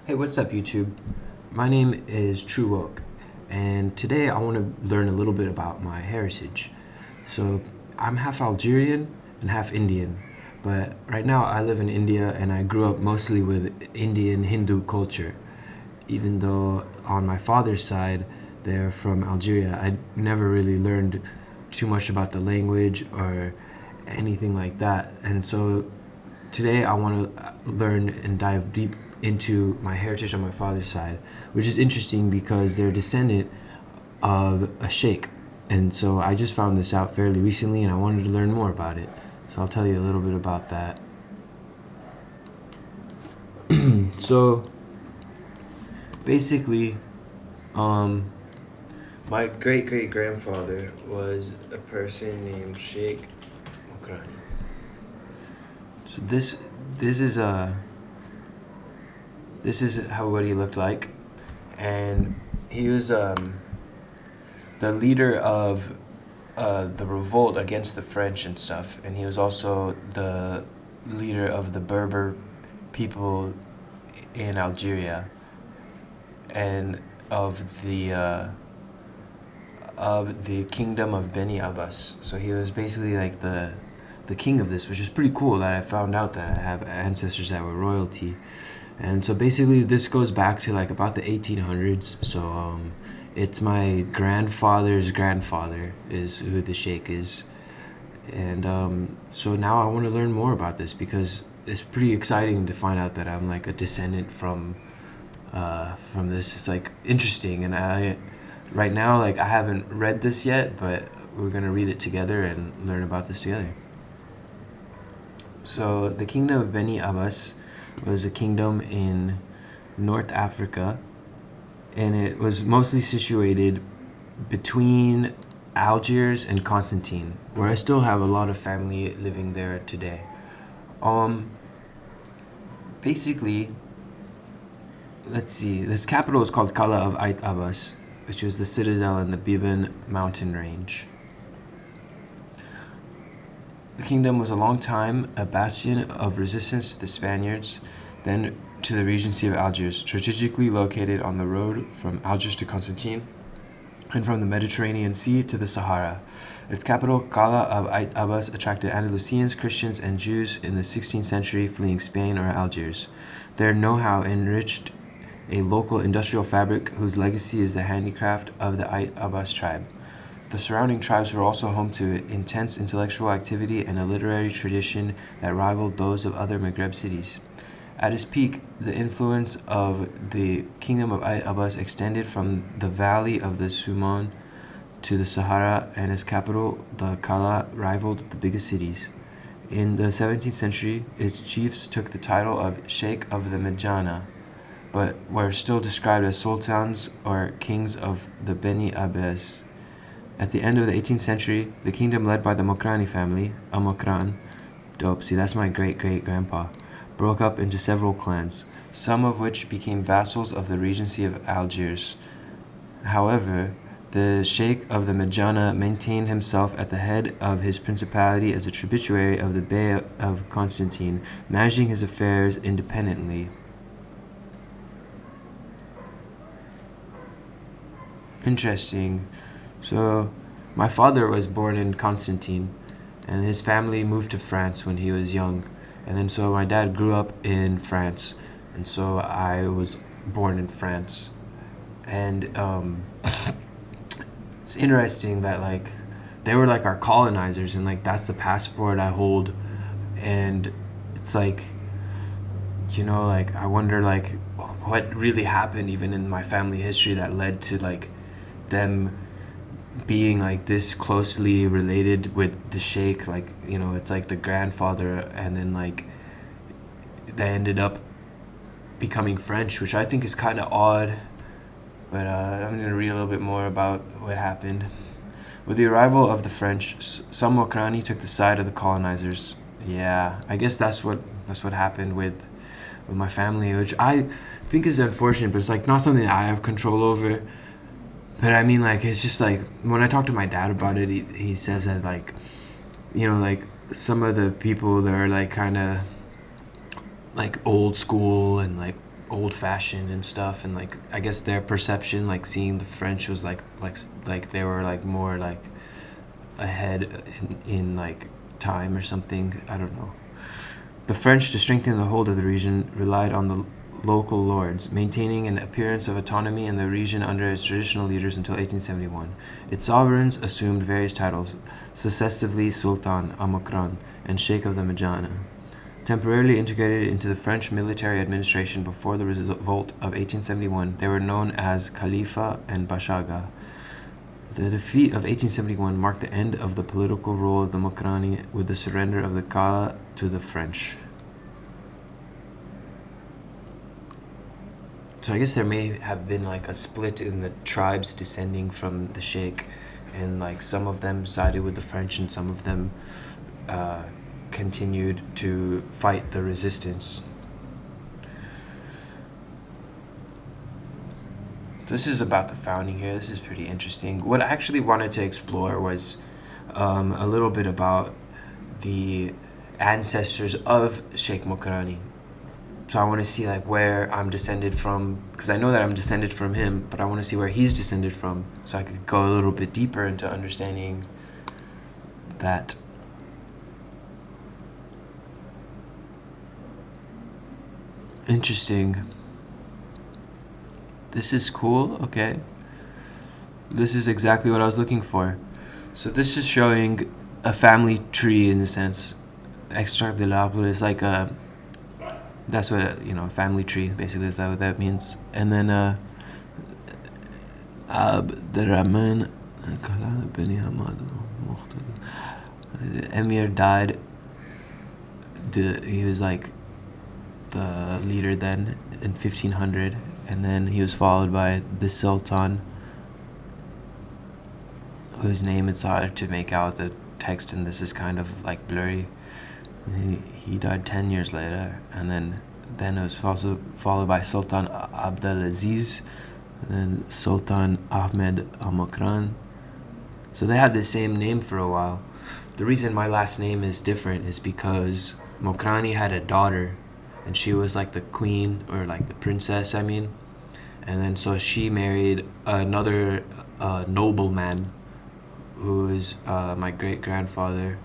Hey, what's up, YouTube? My name is True Oak, and today I want to learn a little bit about my heritage. So, I'm half Algerian and half Indian, but right now I live in India and I grew up mostly with Indian Hindu culture. Even though on my father's side they're from Algeria, I never really learned too much about the language or anything like that. And so today I want to learn and dive deep into my heritage on my father's side, which is interesting because they're a descendant of a sheikh. And so I just found this out fairly recently and I wanted to learn more about it. So I'll tell you a little bit about that. So basically, um, my great great grandfather was a person named Cheikh Mokrani. So this is a this is how what he looked like, and he was the leader of the revolt against the French and stuff, and he was also the leader of the Berber people in Algeria, and of the kingdom of Beni Abbas. So he was basically like the king of this, which is pretty cool that I found out that I have ancestors that were royalty. And so basically this goes back to like about the 1800s. So it's my grandfather's grandfather is who the sheikh is. And so now I want to learn more about this because it's pretty exciting to find out that I'm like a descendant from this. It's like interesting, and I right now like I haven't read this yet, but we're gonna read it together and learn about this together. So the kingdom of Beni Abbas was a kingdom in North Africa, and it was mostly situated between Algiers and Constantine, where I still have a lot of family living there today. Um, Basically, let's see. This capital is called Kala of Ait Abbas, which was the citadel in the Biban mountain range. The kingdom was a long time a bastion of resistance to the Spaniards, then to the Regency of Algiers, strategically located on the road from Algiers to Constantine and from the Mediterranean Sea to the Sahara. Its capital, Kala of Ait Abbas, attracted Andalusians, Christians, and Jews in the 16th century fleeing Spain or Algiers. Their know-how enriched a local industrial fabric whose legacy is the handicraft of the Ait Abbas tribe. The surrounding tribes were also home to intense intellectual activity and a literary tradition that rivaled those of other Maghreb cities. At its peak, the influence of the kingdom of Ait Abbas extended from the valley of the Sumon to the Sahara, and its capital, the Kala, rivaled the biggest cities. In the 17th century, its chiefs took the title of Sheikh of the Medjana, but were still described as sultans or kings of the Beni Abbas. At the end of the 18th century, the kingdom led by the Mokrani family, a Mokran, dope, see that's my great-great-grandpa, broke up into several clans, some of which became vassals of the Regency of Algiers. However, the Sheikh of the Medjana maintained himself at the head of his principality as a tributary of the Bey of Constantine, managing his affairs independently. Interesting. So, my father was born in Constantine, and his family moved to France when he was young. And then so my dad grew up in France, and so I was born in France. And it's interesting that like they were like our colonizers, and like that's the passport I hold. And it's like, like I wonder like what really happened even in my family history that led to like them being like this closely related with the sheikh, like it's like the grandfather, and then like they ended up becoming French, which I think is kind of odd. But I'm gonna read a little bit more about what happened. With the arrival of the French, some Mokrani took the side of the colonizers. Yeah, I guess that's what happened with my family, which I think is unfortunate, but it's like not something that I have control over. But I mean, like, it's just like when I talk to my dad about it, he says that like, like some of the people that are like kind of like old school and like old-fashioned and stuff, and like I guess their perception, like seeing the French was like they were like more like ahead in like time or something. I don't know. The French, to strengthen the hold of the region, relied on the local lords, maintaining an appearance of autonomy in the region under its traditional leaders until 1871. Its sovereigns assumed various titles, successively Sultan, Mokrani, and Sheikh of the Majana. Temporarily integrated into the French military administration before the revolt of 1871, they were known as Khalifa and Bashaga. The defeat of 1871 marked the end of the political rule of the Mokrani with the surrender of the Kala to the French. So I guess there may have been like a split in the tribes descending from the Sheikh, and like some of them sided with the French and some of them continued to fight the resistance. This is about the founding here. This is pretty interesting. What I actually wanted to explore was a little bit about the ancestors of Sheikh Mokrani. So I want to see like where I'm descended from, because I know that I'm descended from him, but I want to see where he's descended from, so I could go a little bit deeper into understanding that. Interesting. This is cool. Okay. This is exactly what I was looking for. So this is showing a family tree in a sense. Extract de l'arbre is like a, that's what, a family tree basically, is that what that means? And then Abdurrahman bin Hamad, the emir died. He was like the leader then in 1500, and then he was followed by the sultan, whose name it's hard to make out the text, and this is kind of like blurry. He died 10 years later, and then it was also followed by Sultan Abdulaziz, and then Sultan Ahmed al-Mokran. So they had the same name for a while. The reason my last name is different is because Mokrani had a daughter, and she was like the queen, or like the princess, I mean. And then so she married another nobleman, who is my great-grandfather,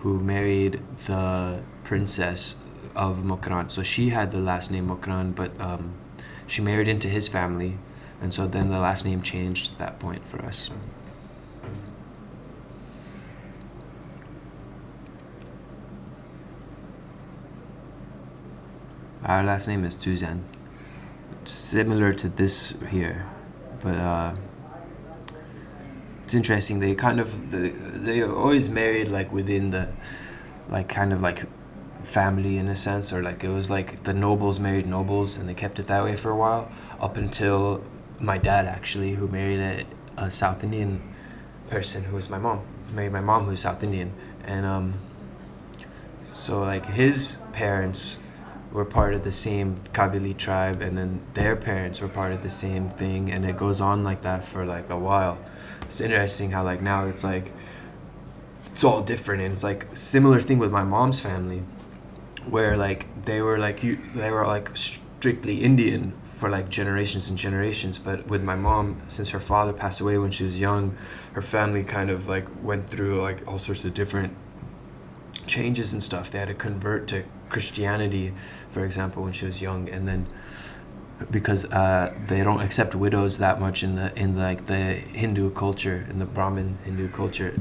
who married the princess of Mokran. So she had the last name Mokran, but she married into his family, and so then the last name changed at that point for us. Our last name is Tuzan, similar to this here, but it's interesting. They kind of they always married like within the like kind of like family in a sense, or like it was like the nobles married nobles, and they kept it that way for a while, up until my dad actually, who married a South Indian person who was my mom, married my mom who's South Indian, and so like his parents were part of the same Kabylie tribe, and then their parents were part of the same thing, and it goes on like that for like a while. It's interesting how like now it's like it's all different, and it's like similar thing with my mom's family, where like they were like strictly Indian for like generations and generations, but with my mom, since her father passed away when she was young, her family kind of like went through like all sorts of different changes and stuff. They had to convert to Christianity, for example, when she was young, and then because they don't accept widows that much in the Hindu culture, in the Brahmin Hindu culture,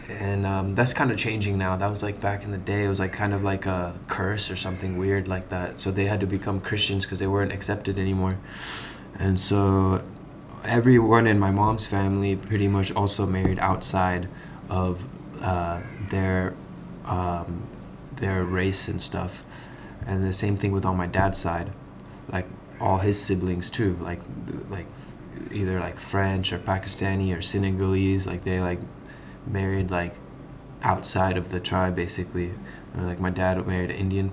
and that's kind of changing now. That was like back in the day. It was like kind of like a curse or something weird like that. So they had to become Christians because they weren't accepted anymore, and so everyone in my mom's family pretty much also married outside of their race and stuff. And the same thing with on my dad's side, like all his siblings too, like either like French or Pakistani or Senegalese, like they like married like outside of the tribe basically. Like my dad married an Indian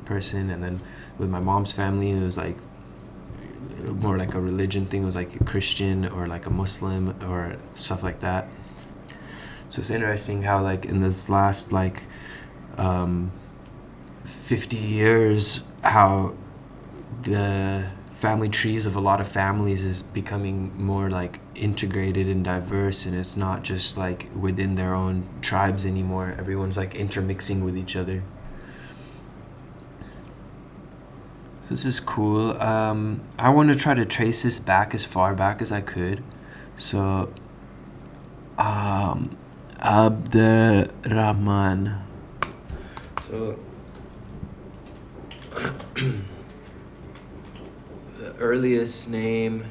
person, and then with my mom's family it was like more like a religion thing. It was like a Christian or like a Muslim or stuff like that. So it's interesting how like in this last like 50 years, how the family trees of a lot of families is becoming more like integrated and diverse, and it's not just like within their own tribes anymore. Everyone's like intermixing with each other. This is cool. I want to try to trace this back as far back as I could. So, Abdurrahman. So, the earliest name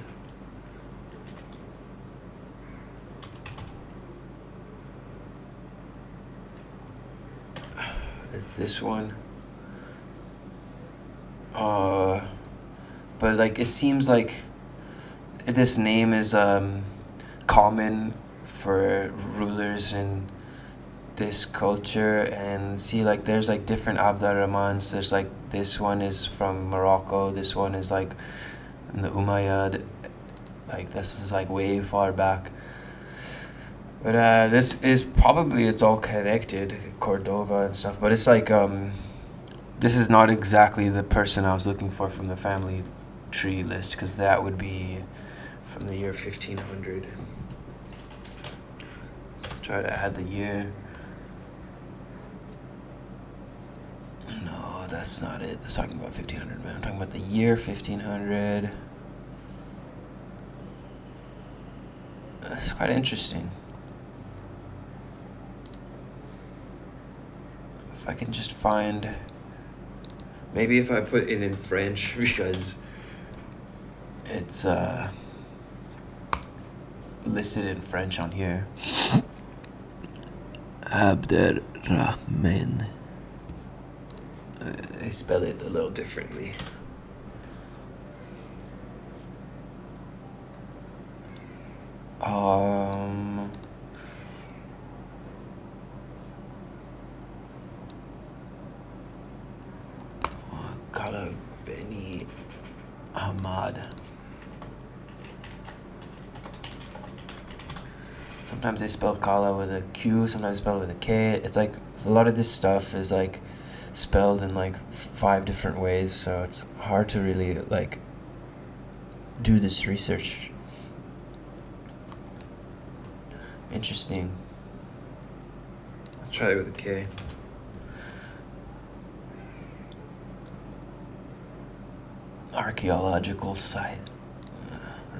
is this one. But like it seems like this name is common for rulers in this culture. And see, like there's like different Abdurrahmans. There's like this one is from Morocco, this one is like in the Umayyad, like this is like way far back. But this is probably, it's all connected, Cordova and stuff, but it's like this is not exactly the person I was looking for from the family tree list, because that would be from the year 1500. So try to add the year. No, that's not it. It's talking about 1500, man. I'm talking about the year 1500. It's quite interesting. If I can just find... Maybe if I put it in French, because it's listed in French on here. Abdurrahman. They spell it a little differently. Kabylie Ahmad. Sometimes they spell Kala with a Q, sometimes they spell it with a K. It's like a lot of this stuff is like spelled in like 5 different ways, so it's hard to really like do this research. Interesting. Let's try it with a K. Archaeological site.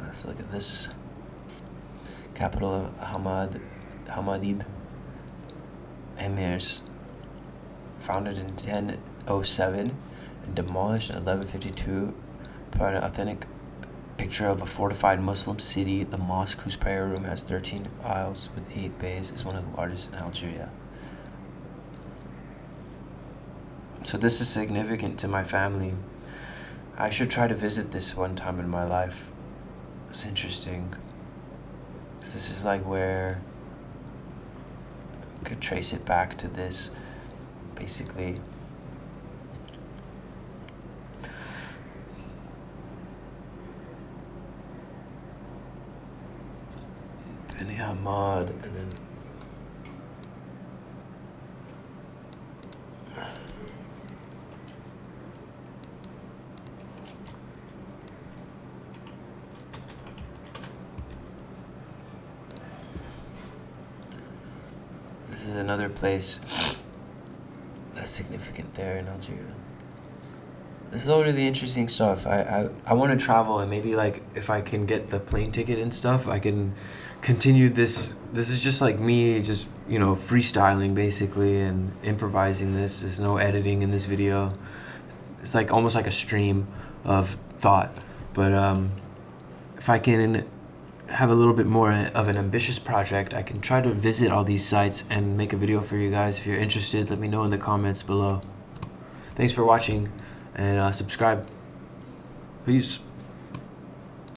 Let's look at this. Capital of Hamadid Emirs. Founded in 1007 and demolished in 1152. Provide an authentic picture of a fortified Muslim city. The mosque, whose prayer room has 13 aisles with 8 bays, is one of the largest in Algeria. So this is significant to my family. I should try to visit this one time in my life. It's interesting. This is like where I could trace it back to this, basically. Beni Hamad, and then this is another place that's significant there in Algeria. This is all really interesting stuff. I want to travel, and maybe like if I can get the plane ticket and stuff, I can continue this. This is just like me, just, you know, freestyling basically and improvising this. There's no editing in this video. It's like almost like a stream of thought. But if I can have a little bit more of an ambitious project, I can try to visit all these sites and make a video for you guys. If you're interested, let me know in the comments below. Thanks for watching, and subscribe. Peace.